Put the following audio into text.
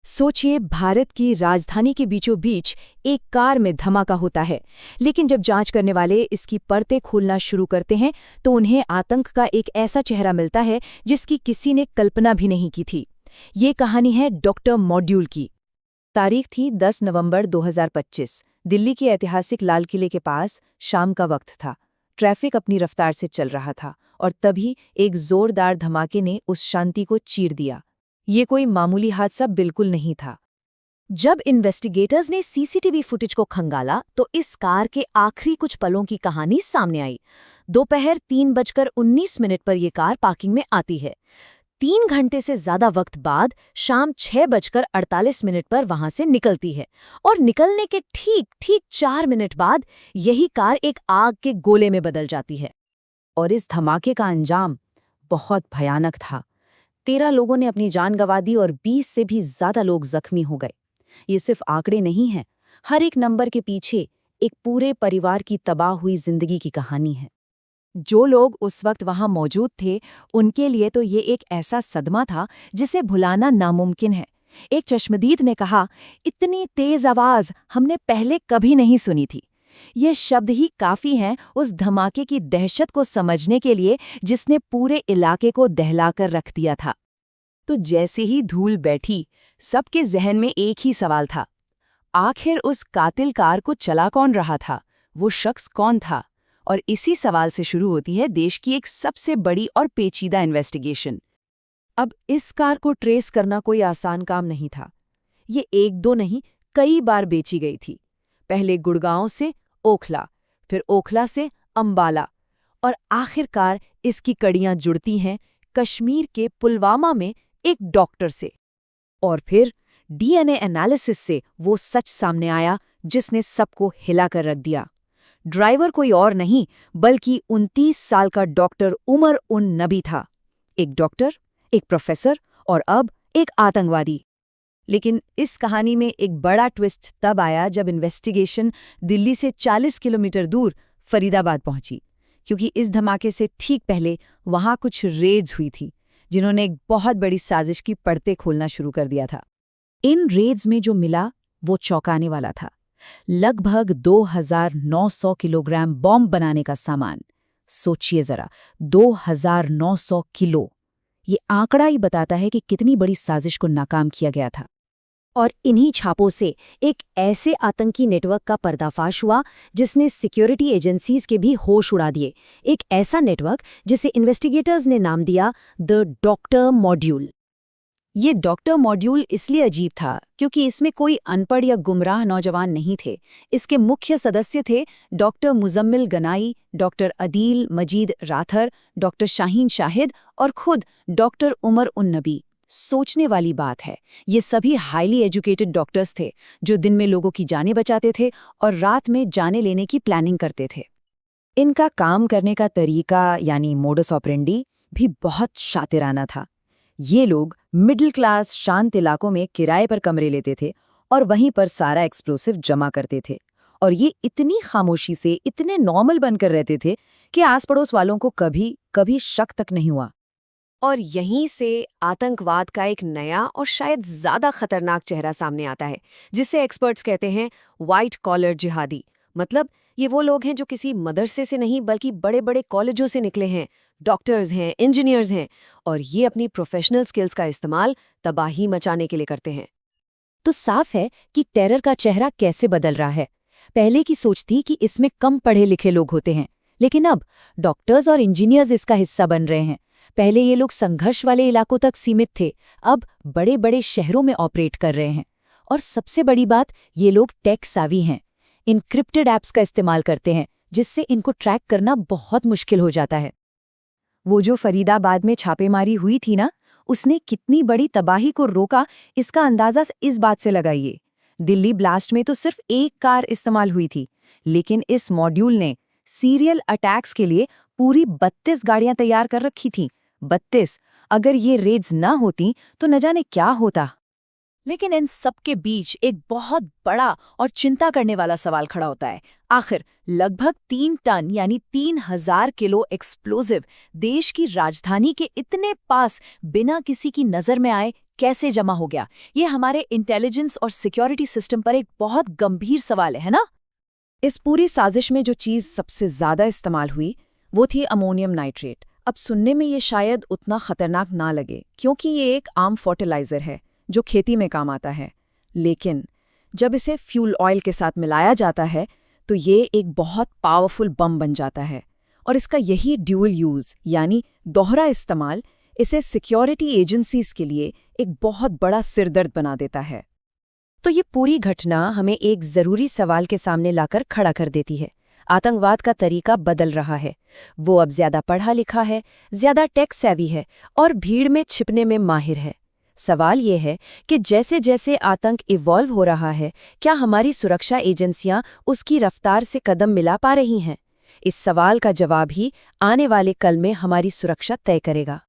सोचिए, भारत की राजधानी के बीचों बीच एक कार में धमाका होता है। लेकिन जब जांच करने वाले इसकी परतें खोलना शुरू करते हैं तो उन्हें आतंक का एक ऐसा चेहरा मिलता है जिसकी किसी ने कल्पना भी नहीं की थी। ये कहानी है डॉक्टर मॉड्यूल की। तारीख थी 10 नवंबर 2025। दिल्ली के ऐतिहासिक लाल किले के पास शाम का वक्त था। ट्रैफिक अपनी रफ्तार से चल रहा था और तभी एक जोरदार धमाके ने उस शांति को चीर दिया। ये कोई मामूली हादसा बिल्कुल नहीं था। जब इन्वेस्टिगेटर्स ने सीसीटीवी फुटेज को खंगाला तो इस कार के आखिरी कुछ पलों की कहानी सामने आई। दोपहर 3:19 पर यह कार पार्किंग में आती है। 3 घंटे से ज्यादा वक्त बाद शाम 6:48 पर वहां से निकलती है और निकलने के ठीक 4 मिनट बाद यही कार एक आग के गोले में बदल जाती है। और इस धमाके का अंजाम बहुत भयानक था। 13 लोगों ने अपनी जान गंवा दी और 20 से भी ज्यादा लोग जख्मी हो गए। ये सिर्फ आंकड़े नहीं हैं, हर एक नंबर के पीछे एक पूरे परिवार की तबाह हुई जिंदगी की कहानी है। जो लोग उस वक्त वहां मौजूद थे, उनके लिए तो ये एक ऐसा सदमा था जिसे भुलाना नामुमकिन है। एक चश्मदीद ने कहा, इतनी तेज आवाज हमने पहले कभी नहीं सुनी थी। ये शब्द ही काफी हैं उस धमाके की दहशत को समझने के लिए जिसने पूरे इलाके को दहलाकर रख दिया था। तो जैसे ही धूल बैठी, सबके जहन में एक ही सवाल था, आखिर उस कातिल कार को चला कौन रहा था, वो शख्स कौन था? और इसी सवाल से शुरू होती है देश की एक सबसे बड़ी और पेचीदा इन्वेस्टिगेशन। अब इस कार को ट्रेस करना कोई आसान काम नहीं था। ये एक दो नहीं, कई बार बेची गई थी। पहले गुड़गांव से ओखला, फिर ओखला से अंबाला, और आखिरकार इसकी कड़ियां जुड़ती हैं कश्मीर के पुलवामा में एक डॉक्टर से। और फिर डीएनए एनालिसिस से वो सच सामने आया जिसने सबको हिलाकर रख दिया। ड्राइवर कोई और नहीं बल्कि 29 साल का डॉक्टर उमर उन नबी था। एक डॉक्टर, एक प्रोफेसर और अब एक आतंकवादी। लेकिन इस कहानी में एक बड़ा ट्विस्ट तब आया जब इन्वेस्टिगेशन दिल्ली से 40 किलोमीटर दूर फरीदाबाद पहुंची, क्योंकि इस धमाके से ठीक पहले वहां कुछ रेड्स हुई थी जिन्होंने एक बहुत बड़ी साजिश की परतें खोलना शुरू कर दिया था। इन रेड्स में जो मिला वो चौंकाने वाला था। लगभग 2900 किलोग्राम बॉम्ब बनाने का सामान। सोचिए जरा, 2900 किलो। ये आंकड़ा ही बताता है कि कितनी बड़ी साजिश को नाकाम किया गया था। और इन्हीं छापों से एक ऐसे आतंकी नेटवर्क का पर्दाफाश हुआ जिसने सिक्योरिटी एजेंसीज के भी होश उड़ा दिए। एक ऐसा नेटवर्क जिसे इन्वेस्टिगेटर्स ने नाम दिया द डॉक्टर मॉड्यूल। ये डॉक्टर मॉड्यूल इसलिए अजीब था क्योंकि इसमें कोई अनपढ़ या गुमराह नौजवान नहीं थे। इसके मुख्य सदस्य थे डॉक्टर मुजम्मिल गनाई, डॉक्टर अदील मजीद राथर, डॉक्टर शाहीन शाहिद और खुद डॉक्टर उमर उन नबी। सोचने वाली बात है, ये सभी हाईली एजुकेटेड डॉक्टर्स थे जो दिन में लोगों की जानें बचाते थे और रात में जानें लेने की प्लानिंग करते थे। इनका काम करने का तरीका यानी मोडस ऑपरेंडी भी बहुत शातिराना था। ये लोग मिडिल क्लास शांत इलाकों में किराए पर कमरे लेते थे और वहीं पर सारा एक्सप्लोसिव जमा करते थे। और ये इतनी खामोशी से इतने नॉर्मल बनकर रहते थे कि आस पड़ोस वालों को कभी शक तक नहीं हुआ। और यहीं से आतंकवाद का एक नया और शायद ज्यादा खतरनाक चेहरा सामने आता है, जिसे एक्सपर्ट्स कहते हैं व्हाइट कॉलर जिहादी। मतलब ये वो लोग हैं जो किसी मदरसे से नहीं बल्कि बड़े बड़े कॉलेजों से निकले हैं, डॉक्टर्स हैं, इंजीनियर्स हैं, और ये अपनी प्रोफेशनल स्किल्स का इस्तेमाल तबाही मचाने के लिए करते हैं। तो साफ है कि टेरर का चेहरा कैसे बदल रहा है। पहले की सोच थी कि इसमें कम पढ़े लिखे लोग होते हैं, लेकिन अब डॉक्टर्स और इंजीनियर्स इसका हिस्सा बन रहे हैं। पहले ये लोग संघर्ष वाले इलाकों तक सीमित थे, अब बड़े बड़े शहरों में ऑपरेट कर रहे हैं। और सबसे बड़ी बात, ये लोग टेक सावी हैं। इनक्रिप्टेड ऐप्स का इस्तेमाल करते हैं जिससे इनको ट्रैक करना बहुत मुश्किल हो जाता है। वो जो फरीदाबाद में छापेमारी हुई थी ना, उसने कितनी बड़ी तबाही को रोका, इसका अंदाजा इस बात से लगाइए। दिल्ली ब्लास्ट में तो सिर्फ एक कार इस्तेमाल हुई थी, लेकिन इस मॉड्यूल ने सीरियल अटैक्स के लिए पूरी 32 गाड़ियां तैयार कर रखी थीं। 32! अगर ये रेड्स ना होती तो न जाने क्या होता। लेकिन इन सब के बीच एक बहुत बड़ा और चिंता करने वाला सवाल खड़ा होता है। आखिर लगभग 3 टन यानी 3000 किलो एक्सप्लोजिव देश की राजधानी के इतने पास बिना किसी की नजर में आए कैसे जमा हो गया? ये हमारे इंटेलिजेंस और सिक्योरिटी सिस्टम पर एक बहुत गंभीर सवाल है ना? इस पूरी साजिश में जो चीज़ सबसे ज़्यादा इस्तेमाल हुई वो थी अमोनियम नाइट्रेट। अब सुनने में ये शायद उतना खतरनाक ना लगे क्योंकि ये एक आम फर्टिलाइज़र है जो खेती में काम आता है, लेकिन जब इसे फ्यूल ऑयल के साथ मिलाया जाता है तो ये एक बहुत पावरफुल बम बन जाता है। और इसका यही ड्यूअल यूज़ यानी दोहरा इस्तेमाल इसे सिक्योरिटी एजेंसीज के लिए एक बहुत बड़ा सिरदर्द बना देता है। तो ये पूरी घटना हमें एक ज़रूरी सवाल के सामने लाकर खड़ा कर देती है। आतंकवाद का तरीका बदल रहा है। वो अब ज़्यादा पढ़ा लिखा है, ज़्यादा टेक सेवी है और भीड़ में छिपने में माहिर है। सवाल ये है कि जैसे जैसे आतंक इवॉल्व हो रहा है, क्या हमारी सुरक्षा एजेंसियां उसकी रफ्तार से कदम मिला पा रही हैं? इस सवाल का जवाब ही आने वाले कल में हमारी सुरक्षा तय करेगा।